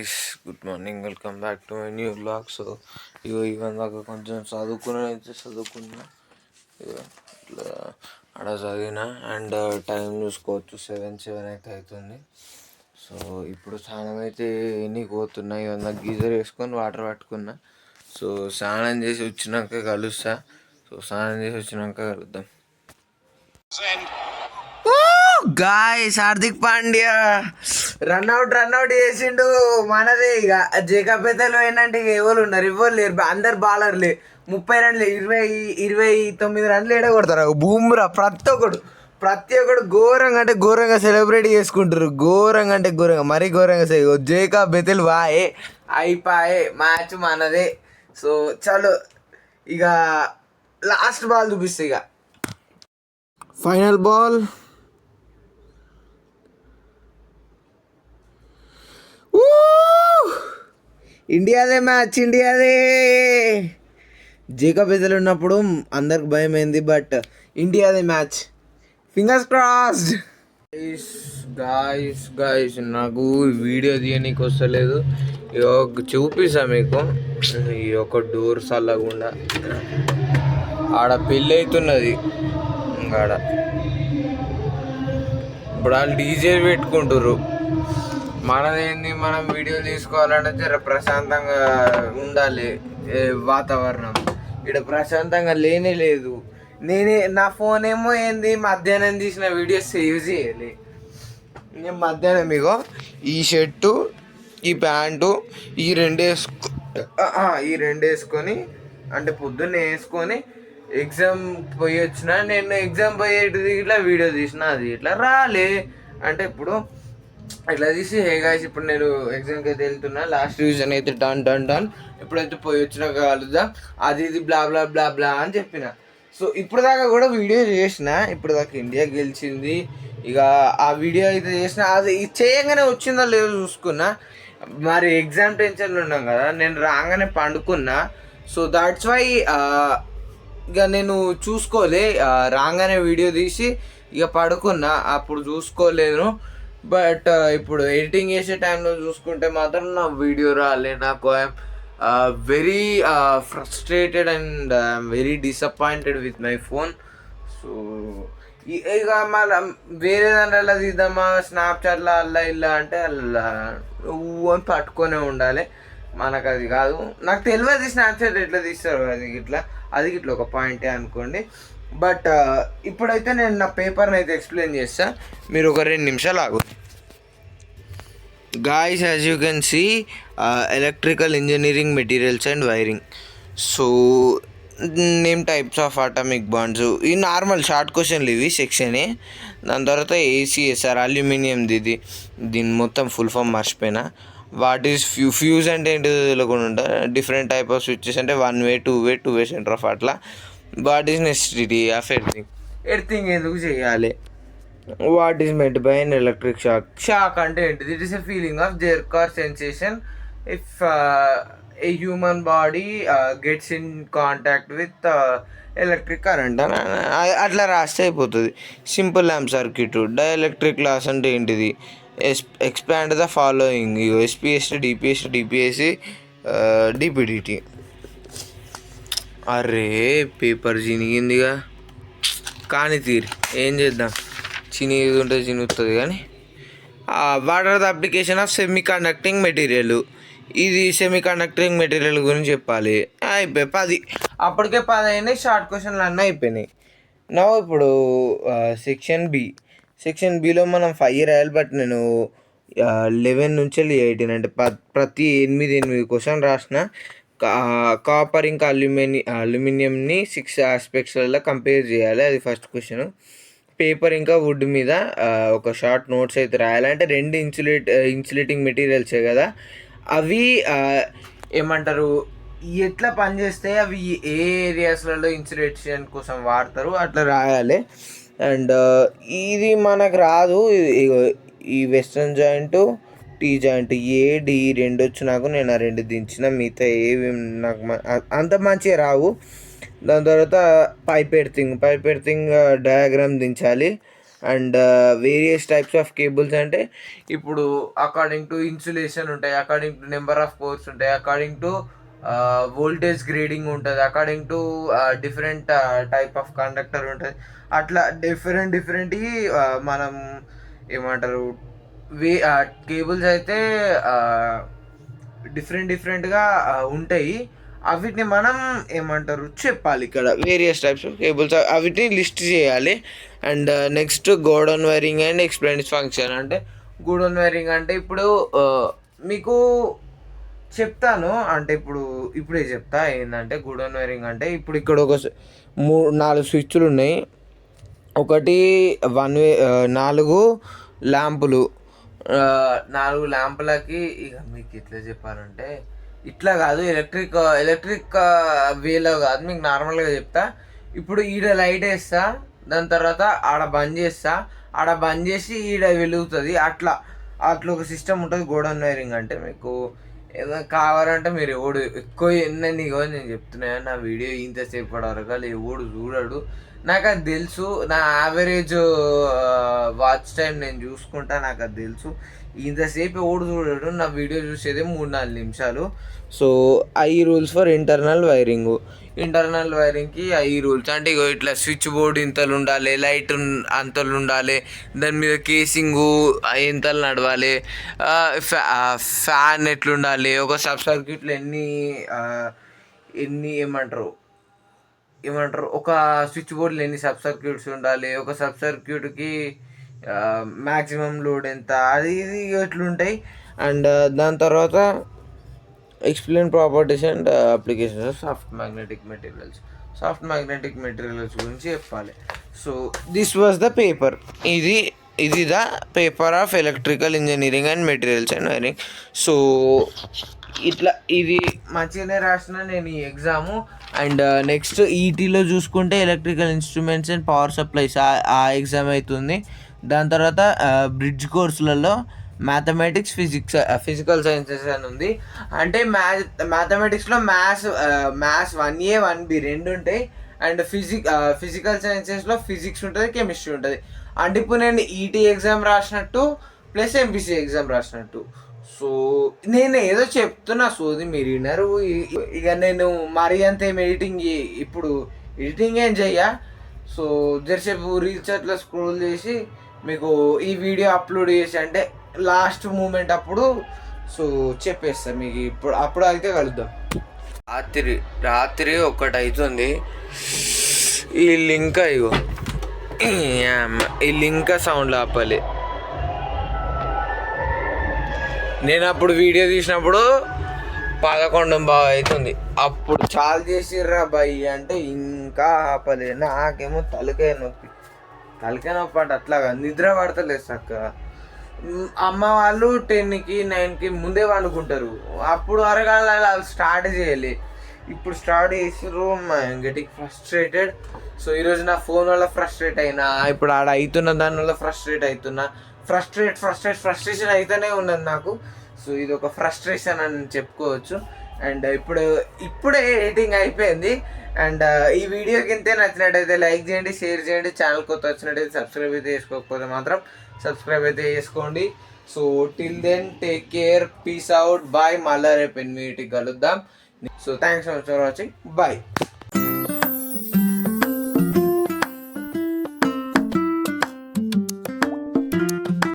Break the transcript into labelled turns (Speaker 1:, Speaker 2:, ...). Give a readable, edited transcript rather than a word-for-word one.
Speaker 1: Guys, good morning. Welcome back to my new blog. So even దాకా కొంచెం చదువుకున్నా ఇట్లా ఆడ చదివిన అండ్ టైం చూసుకోవచ్చు 7 అయితే అవుతుంది. సో ఇప్పుడు స్నానం అయితే ఎన్ని పోతున్నా, ఇవన్న గీజర్ వేసుకొని వాటర్ పట్టుకున్నా. సో స్నానం చేసి వచ్చినాక కలుస్తా. సో స్నానం చేసి వచ్చినాక కలుద్దాం. గాయ్స్, హార్దిక్ పాండ్యా రన్అట్ చేసిండు. మనదే ఇక జేకబ్ బెతల్ ఏంటంటే ఇక ఎవరు ఉన్నారు, ఎవరు లేరు, అందరు బాలర్లే. 30 రన్లు, 29 రన్లు ఎడగొడతారు. బూమ్రా ప్రతి ఒక్కడు ఘోరంగా అంటే ఘోరంగా సెలబ్రేట్ చేసుకుంటారు. ఘోరంగా అంటే ఘోరంగా, మరీ ఘోరంగా. జేకబ్ బెతల్ వాయే, అయిపోయే మ్యాచ్ మనదే. సో చలో ఇక లాస్ట్ బాల్ చూపిస్తే, ఇక ఫైనల్ బాల్. ఇండియాదే మ్యాచ్, ఇండియాదే. జేకబ్ బెతల్ ఉన్నప్పుడు అందరికి భయమైంది, బట్ ఇండియాదే మ్యాచ్. Fingers crossed. గాయస్ నాకు వీడియో తీయనీకి వస్తలేదు. చూపిస్తా మీకు. ఈ ఒక డోర్ చల్లకుండా ఆడ పెళ్ళి అవుతున్నది. ఆడ ఇప్పుడు వాళ్ళు డీజే పెట్టుకుంటారు. మనదేంది, మనం వీడియో తీసుకోవాలంటే జర ప్రశాంతంగా ఉండాలి వాతావరణం. ఇక్కడ ప్రశాంతంగా లేనే లేదు. నా ఫోన్ ఏమో ఏంది, మధ్యాహ్నం తీసిన వీడియోస్ సేవ్ చేయాలి. నేను మధ్యాహ్నం ఇగో ఈ షర్టు, ఈ ప్యాంటు, ఈ రెండు వేసుకొని అంటే పొద్దున్నే వేసుకొని ఎగ్జామ్ పోయి వచ్చిన. నేను ఎగ్జామ్ పోయేది ఇట్లా వీడియో తీసిన, అది ఇట్లా రాలే. అంటే ఇప్పుడు ఇట్లా తీసి, హే గాయ్స్ ఇప్పుడు నేను ఎగ్జామ్కి అయితే వెళ్తున్నా, లాస్ట్ రివిజన్ అయితే డన్ ఎప్పుడైతే పోయి వచ్చినా కలుద్దాం, అది ఇది బ్లా బ్లా బ్లా బ్లా అని చెప్పిన. సో ఇప్పుడు దాకా కూడా వీడియో చేసిన. ఇప్పుడు దాకా ఇండియా గెలిచింది. ఇక ఆ వీడియో అయితే చేసిన, అది చేయగానే వచ్చిందో లేదో చూసుకున్నా. మరి ఎగ్జామ్ టెన్షన్లో ఉన్నాం కదా, నేను రాగానే పండుకున్నా. సో దాట్స్ వై ఇక నేను చూసుకోలే. రాగానే వీడియో తీసి ఇక పడుకున్నా, అప్పుడు చూసుకోలేను. బట్ ఇప్పుడు ఎడిటింగ్ చేసే టైంలో చూసుకుంటే మాత్రం నా వీడియో రాలే. నాకు I'm very frustrated and I'm very disappointed with my phone. So ఇక మళ్ళీ వేరే దాంట్లో తీద్దామా, స్నాప్చాట్లో అలా ఇలా అంటే అలా అని పట్టుకొనే ఉండాలి. మనకు అది కాదు, నాకు తెలియదు స్నాప్చాట్ ఎట్లా తీస్తారు. అది ఇట్లా ఒక పాయింటే అనుకోండి. బట్ ఇప్పుడైతే నేను నా పేపర్ని అయితే ఎక్స్ప్లెయిన్ చేస్తా, మీరు ఒక 2 నిమిషాలు ఆగు. Guys, as you can see, electrical engineering materials and wiring. So name types of atomic bonds, ఈ నార్మల్ షార్ట్ క్వశ్చన్లు ఇవి సెక్షనే. దాని తర్వాత ACSR అల్యూమినియంది, దీని మొత్తం ఫుల్ ఫామ్ మర్చిపోయినా. వాట్ ఈస్ ఫ్యూజ్ అంటే ఏంటో తెలియకుండా ఉంటారు. డిఫరెంట్ టైప్ ఆఫ్ స్విచ్చెస్ అంటే 1 way 2 way 2 way centre off అట్లా. What is necessity of earthing ఎందుకు చేయాలి. What is meant by an electric shock అంటే ఏంటిది? It is a feeling of jerk or sensation if a human body gets in contact with electric current అని అట్లా రాస్తే అయిపోతుంది. Simple lamp circuit. Dielectric loss అంటే ఏంటిది? Expand the following, SPST, DPST, DPSC, DPDT. అరే paper చినిగిందిగా, కానీ తీరి ఏం చేద్దాం, చినిగి ఉంటే చినుగుతుంది. కానీ what are the application of semi conducting material. ఇది సెమీ కండక్టింగ్ మెటీరియల్ గురించి చెప్పాలి. అయిపోయి 10, అప్పటికే 10 అయినాయి. షార్ట్ క్వశ్చన్లు అన్నీ అయిపోయినాయి. నా ఇప్పుడు సెక్షన్ బిలో మనం 5 రాయాలి. బట్ నేను 11 నుంచి 18 అంటే ప్రతి 8 క్వశ్చన్ రాసిన. కాపర్ ఇంకా అల్యూమినియంని 6 ఆస్పెక్ట్స్లలో కంపేర్ చేయాలి, అది ఫస్ట్ క్వశ్చన్. పేపర్ ఇంకా వుడ్ మీద ఒక షార్ట్ నోట్స్ అయితే రాయాలి. అంటే 2 ఇన్సులేటింగ్ మెటీరియల్సే కదా, అవి ఏమంటారు, ఎట్లా పనిచేస్తాయి, అవి ఏ ఏరియాస్లలో ఇన్సులేషన్ కోసం వాడతారు, అట్లా రాయాలి. అండ్ ఇది మనకు రాదు. ఈ western joint, T joint, AD 2 వచ్చు నాకు. నేను ఆ 2 దించిన, మిగతా ఏవి నాకు అంత మంచిగా రావు. దాని తర్వాత పైప్ ఎర్తింగ్ డయాగ్రామ్ దించాలి. And various types of cables అంటే ఇప్పుడు అకార్డింగ్ టు ఇన్సులేషన్ ఉంటాయి, according to number of cores ఉంటాయి, అకార్డింగ్ టు వోల్టేజ్ గ్రేడింగ్ ఉంటుంది, according to different type of conductor ఉంటుంది. అట్లా డిఫరెంట్ మనం ఏమంటారు కేబుల్స్ అయితే డిఫరెంట్గా ఉంటాయి. అవిటిని మనం ఏమంటారు చెప్పాలి ఇక్కడ వేరియస్ టైప్స్ ఆఫ్ కేబుల్స్ అవిటిని లిస్ట్ చేయాలి. And next godown wiring and explain function. అంటే గోడౌన్ వైరింగ్ అంటే ఇప్పుడు మీకు చెప్తాను, అంటే ఇప్పుడే చెప్తా ఏంటంటే గోడౌన్ వైరింగ్ అంటే ఇప్పుడు ఇక్కడ ఒక 4 స్విచ్లు ఉన్నాయి, ఒకటి 4 ల్యాంపులు, 4 ల్యాంపులకి ఇక మీకు ఎట్లా చెప్పాలంటే ఇట్లా కాదు, ఎలక్ట్రిక్ వేలో కాదు, మీకు నార్మల్గా చెప్తా. ఇప్పుడు ఈడ లైట్ వేస్తా, దాని తర్వాత ఆడ బంద్ చేస్తా, ఆడ బంద్ చేసి ఈడ వెలుగుతుంది, అట్లా ఒక సిస్టమ్ ఉంటుంది గోడౌన్ వైరింగ్ అంటే. మీకు ఏదైనా కావాలంటే మీరు ఎక్కువ ఎన్నని నేను చెప్తున్నాను, నా వీడియో ఇంతసేపు వరకు ఎవడు చూడడు, నాకు అది తెలుసు. నా యావరేజ్ వాచ్ టైం నేను చూసుకుంటా, నాకు అది తెలుసు. ఇంతసేపు ఎవడు చూడడు, నా వీడియో చూసేదే 3-4 నిమిషాలు. So I rules for internal వైరింగ్కి ఐ రూల్స్ అంటే ఇట్లా స్విచ్ బోర్డ్ ఇంతలు ఉండాలి, లైట్ అంతలు ఉండాలి, దాని మీద కేసింగు ఎంతలు నడవాలి, ఫ్యాన్ ఎట్లుండాలి, ఒక సబ్ సర్క్యూట్లో ఎన్ని ఏమంటారు ఒక స్విచ్ బోర్డులో ఎన్ని సబ్ సర్క్యూట్స్ ఉండాలి, ఒక సబ్ సర్క్యూట్కి మ్యాక్సిమం లోడ్ ఎంత, అది ఇది ఎట్లుంటాయి. అండ్ దాని తర్వాత explain properties and applications of soft magnetic materials గురించి చెప్పాలి. So this was the paper. ఇది the paper of electrical engineering and materials and wiring. So ఇట్లా ఇది మంచిగానే రాసిన నేను ఈ ఎగ్జాము. అండ్ నెక్స్ట్ ఈటీలో చూసుకుంటే electrical instruments and power supplies ఆ ఎగ్జామ్ అవుతుంది. దాని తర్వాత బ్రిడ్జ్ కోర్సులలో మ్యాథమెటిక్స్, ఫిజికల్ సైన్సెస్ అని ఉంది. అంటే మ్యాథమెటిక్స్లో మ్యాథ్స్ 1A 1B 2 ఉంటాయి. అండ్ ఫిజికల్ సైన్సెస్లో ఫిజిక్స్ ఉంటుంది, కెమిస్ట్రీ ఉంటుంది. అంటే ఇప్పుడు నేను ఈటీ ఎగ్జామ్ రాసినట్టు ప్లస్ ఎంపీసీ ఎగ్జామ్ రాసినట్టు. సో నేను ఏదో చెప్తున్నా సోది మీరు వినరు. ఇక నేను మరీ అంత ఇప్పుడు ఎడిటింగ్ ఏం చెయ్యా. సో జరసేపు రీల్స్ అట్లా స్క్రోల్ చేసి మీకు ఈ వీడియో అప్లోడ్ చేసి అంటే లాస్ట్ మూమెంట్ అప్పుడు సో చెప్పేస్తా మీకు. అప్పుడు అయితే కలుద్దాం. రాత్రి 1 అవుతుంది. ఈ లింక్ సౌండ్ ఆపాలి. నేను అప్పుడు వీడియో తీసినప్పుడు 11 బాగా అవుతుంది. అప్పుడు చాలు చేసిర్రా బాయ్ అంటే ఇంకా ఆపలే. నాకేమో తలకాయ నొప్పి అంటే అట్లాగా నిద్ర పడతలేదు చక్కగా. అమ్మ వాళ్ళు 10కి 9కి ముందే వండుకుంటారు. అప్పుడు అరగాల స్టార్ట్ చేయాలి. ఇప్పుడు స్టార్ట్ చేసిర్రు. Getting frustrated. సో ఈరోజు నా ఫోన్ వల్ల ఫ్రస్ట్రేట్ అయినా, ఇప్పుడు ఆడ అవుతున్న దాని వల్ల ఫ్రస్ట్రేట్ అవుతున్నా. ఫ్రస్ట్రేషన్ అయితేనే ఉన్నది నాకు. సో ఇది ఒక ఫ్రస్ట్రేషన్ అని చెప్పుకోవచ్చు. అండ్ ఇప్పుడే ఎడిటింగ్ అయిపోయింది. అండ్ ఈ వీడియో కింద నచ్చినట్టయితే లైక్ చేయండి, షేర్ చేయండి. ఛానల్ కొత్త వచ్చినట్టయితే సబ్స్క్రైబ్ అయితే చేసుకోకపోతే మాత్రం సబ్స్క్రైబ్ అయితే చేసుకోండి. So till then take care, peace out, bye. మళ్ళీ రేపు 8 కలుద్దాం. So thanks for watching, bye.